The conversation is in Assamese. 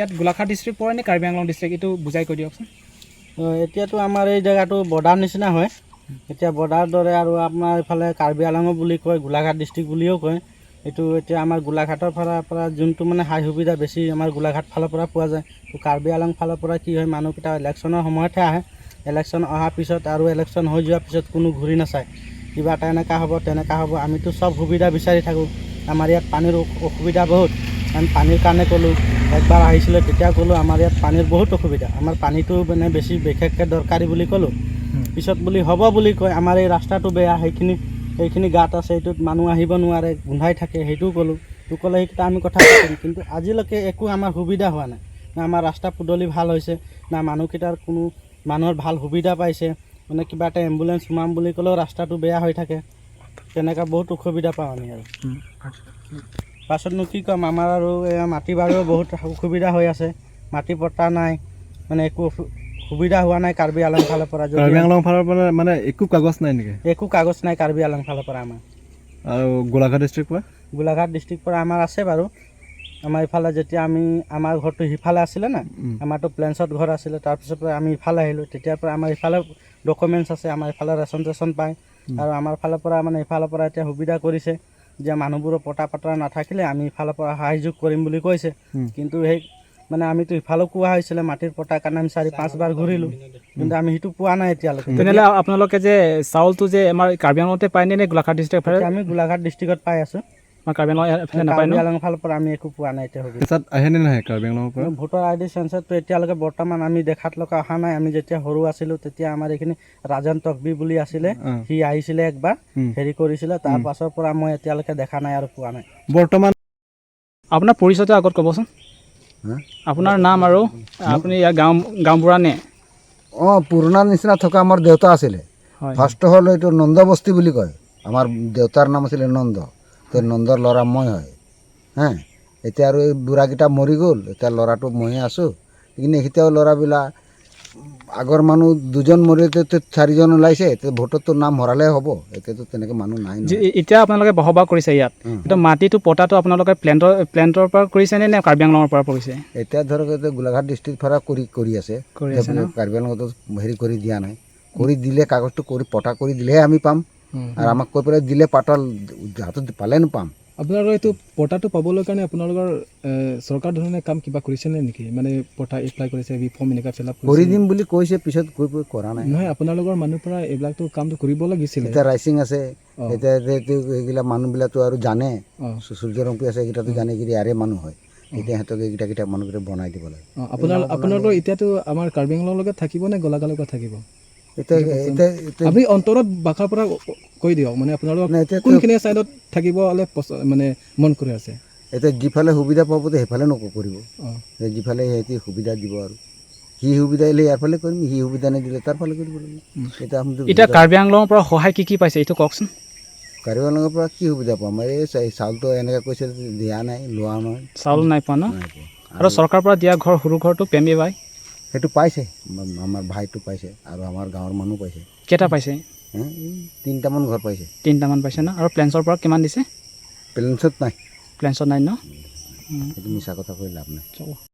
ইয়াত গোলাঘাট ডিষ্ট্ৰিক্ট পৰে নে কাৰ্বি আংলং ডিষ্ট্ৰিক্ট এইটো বুজাই কৈ দিয়কচোন। এতিয়াতো আমাৰ এই জেগাটো বৰ্ডাৰ নিচিনা হয়। এতিয়া বৰ্ডাৰ দৰে আৰু আপোনাৰ এইফালে কাৰ্বি আংলং বুলি কয়, গোলাঘাট ডিষ্ট্ৰিক্ট বুলিও কয়। এইটো এতিয়া আমাৰ গোলাঘাটৰ ফালৰ পৰা যোনটো মানে সা সুবিধা বেছি আমাৰ গোলাঘাট ফালৰ পৰা পোৱা যায়। তো কাৰ্বি আংলং ফালৰ পৰা কি হয়, মানুহকেইটা ইলেকশ্যনৰ সময়তহে আহে। ইলেকশ্যন অহাৰ পিছত আৰু ইলেকশ্যন হৈ যোৱাৰ পিছত কোনো ঘূৰি নাচায়, কিবা এটা এনেকুৱা হ'ব তেনেকুৱা হ'ব। আমিতো চব সুবিধা বিচাৰি থাকোঁ। আমাৰ ইয়াত পানীৰ অসুবিধা বহুত। আমি পানীৰ কাৰণে ক'লোঁ, একবাৰ আহিছিলে তেতিয়া ক'লোঁ আমাৰ ইয়াত পানীৰ বহুত অসুবিধা, আমাৰ পানীটো মানে বেছি বিশেষকৈ দৰকাৰী বুলি ক'লোঁ। পিছত বুলি হ'ব বুলি কয়, আমাৰ এই ৰাস্তাটো বেয়া, সেইখিনি গাঁত আছে, এইটোত মানুহ আহিব নোৱাৰে, গোন্ধাই থাকে, সেইটোও ক'লোঁ। তো ক'লে সেইকেইটা আমি কথা পাতিম, কিন্তু আজিলৈকে একো আমাৰ সুবিধা হোৱা নাই। না আমাৰ ৰাস্তা পদূলি ভাল হৈছে, না মানুহকেইটাৰ কোনো মানুহৰ ভাল সুবিধা পাইছে। মানে কিবা এটা এম্বুলেঞ্চ সোমাম বুলি ক'লেও ৰাস্তাটো বেয়া হৈ থাকে। তেনেকুৱা বহুত অসুবিধা পাওঁ আমি আৰু পাছতনো কি ক'ম। আমাৰ আৰু মাটি বাৰীও বহুত অসুবিধা হৈ আছে, মাটি পট্টা নাই, মানে একো সুবিধা হোৱা নাই কাৰ্বি আংলং ফালৰ পৰা। কাৰ্বি আংলং ফালৰ পৰা মানে একো কাগজ নাই নেকি? একো কাগজ নাই কাৰ্বি আংলং ফালৰ পৰা আমাৰ। আৰু গোলাঘাট ডিষ্ট্ৰিক্ট পৰা? গোলাঘাট ডিষ্ট্ৰিক্ট পৰা আমাৰ আছে বাৰু। আমাৰ ইফালে যেতিয়া আমাৰ ঘৰটো সিফালে আছিলে না, আমাৰতো প্লেন্সত ঘৰ আছিলে, তাৰপিছৰ পৰা আমি ইফালে আহিলোঁ। তেতিয়াৰ পৰা আমাৰ ইফালে ডকুমেণ্টছ আছে, আমাৰ ইফালে ৰেচন চেচন পায়। আৰু আমাৰ ফালৰ পৰা মানে ইফালৰ পৰা এতিয়া সুবিধা কৰিছে যে মানুহবোৰৰ পট্টা নাথাকিলে আমি ইফালৰ পৰা সহযোগ কৰিম বুলি কৈছে। কিন্তু সেই মানে আমিতো ইফালেও কোৱা হৈছিলে মাটিৰ পট্টাৰ কাৰণে আমি 4-5 বাৰ ঘূৰিলোঁ, কিন্তু আমি সেইটো পোৱা নাই এতিয়ালৈকে। তেনেহ'লে আপোনালোকে যে চাউলটো যে আমাৰ কাৰ্বি আংলঙতে পায় নে গোলাঘাট ডিষ্ট্ৰিক্ট? আমি গোলাঘাট ডিষ্ট্ৰিক্টত পাই আছোঁ। কাৰ্বি আংলং নাপায় ন? কাৰ্বি আংলং ফালৰ পৰা আমি একো পোৱা নাই এতিয়া সুবিধা। তাত আহেনে নাহে কাৰ্বি আংলঙৰ পৰা? ভোটাৰ ID চেঞ্চাৰটো এতিয়ালৈকে বৰ্তমান আমি দেখাতলৈকে অহা নাই। আমি যেতিয়া সৰু আছিলোঁ তেতিয়া আমাৰ এইখিনি ৰাজন তকবি বুলি আছিলে, সি আহিছিলে একবাৰ, হেৰি কৰিছিলে। তাৰ পাছৰ পৰা মই এতিয়ালৈকে দেখা নাই আৰু পোৱা নাই বৰ্তমান। আপোনাৰ পৰিচয়টো আগত ক'বচোন, আপোনাৰ নাম আৰু আপুনি ইয়াৰ গাঁওবুঢ়া নে? পুৰণা নিচিনা থকা আমাৰ দেউতা আছিলে। ফাৰ্ষ্ট হ'ল এইটো নন্দ বস্তি বুলি কয়। আমাৰ দেউতাৰ নাম আছিলে নন্দ, তো নন্দৰ ল'ৰা মই হয়। এতিয়া আৰু এই বুঢ়াকেইটা মৰি গ'ল, এতিয়া ল'ৰাটো ময়ে আছোঁ। কিন্তু এতিয়াও ল'ৰাবিলাক আগৰ মানুহ 2জন মৰিলেতো 4জন ওলাইছে, এতিয়া ভোটতো নাম হৰালে হ'ব। এতিয়াতো তেনেকৈ মানুহ নাই। এতিয়া আপোনালোকে বসবাস কৰিছে ইয়াত, এতিয়া মাটিটো পটাটো আপোনালোকে প্লেণ্টৰ পৰা কৰিছে নে কাৰ্বি আংলঙৰ পৰা কৰিছে? এতিয়া ধৰক এতিয়া গোলাঘাট ডিষ্ট্ৰিক্ট পৰা কৰি আছে, কাৰ্বি আংলঙতো হেৰি কৰি দিয়া নাই। কৰি দিলে কাগজটো পটা কৰি দিলেহে আমি পাম। আৰু আমাক কৈ পেলাই দিলে পাটল হাতত পালেনো পাম। আপোনালোকৰ এইটো পটাটো পাবলৈ কাৰণে আপোনালোকৰ চৰকাৰ ধৰণে কাম কিবা কৰিছেনে নেকি? মানে পটা এপ্লাই কৰিছে, ফৰ্ম এনেকৈ ফিল আপ কৰি দিম বুলি কৈছে, পিছত গৈ কৰা নাই। নহয়, আপোনালোকৰ মানুহৰ পৰা এইবিলাকতো কামটো কৰিব লাগিছিলে। এতিয়া ৰাইচিং আছে, এতিয়া এইবিলাক মানুহবিলাকতো আৰু জানে, সূৰ্যৰংপী আছে, এইকেইটাতো জানে কি ইয়াৰে মানুহ হয়। এতিয়া সিহঁতক এইকেইটা মানুহকেইটা বনাই দিব লাগে। আপোনালোকৰ এতিয়াতো আমাৰ কাৰ্বি আংলঙৰ লগত থাকিব নে গোলাঘাটৰ লগত থাকিব? এতিয়া আপুনি অন্তৰত বাখাৰ পৰা কৈ দিয়ক, মানে আপোনালোকৰ কোনখিনি ছাইডত থাকিব মানে মন কৰি আছে? এতিয়া যিফালে সুবিধা পাব সেইফালে নকৰিব, যিফালে সিহঁতি সুবিধা দিব। আৰু সি সুবিধা দিলে ইয়াৰ ফালে কৰিম, সি সুবিধা নিদিলে তাৰ ফালে কৰিব লাগিব। এতিয়া কাৰ্বি আংলঙৰ পৰা সহায় কি পাইছে এইটো কওকচোন। কাৰ্বি আংলঙৰ পৰা কি সুবিধা পাম? এই চাউলটো এনেকৈ কৈছে দিয়া নাই, লোৱা নহয়, চাউল নাই পোৱা ন? আৰু চৰকাৰৰ পৰা দিয়া ঘৰ, সৰু ঘৰটো পেমে বাই সেইটো পাইছে, আমাৰ ভাইটো পাইছে আৰু আমাৰ গাঁৱৰ মানুহ পাইছে। কেইটা পাইছে? 3টামান ঘৰ পাইছে। 3টামান পাইছে ন? আৰু প্লেন্সৰ পৰা কিমান দিছে? প্লেন্সত নাই। প্লেন্সত নাই ন? সেইটো মিছা কথা কৈ লাভ নাই।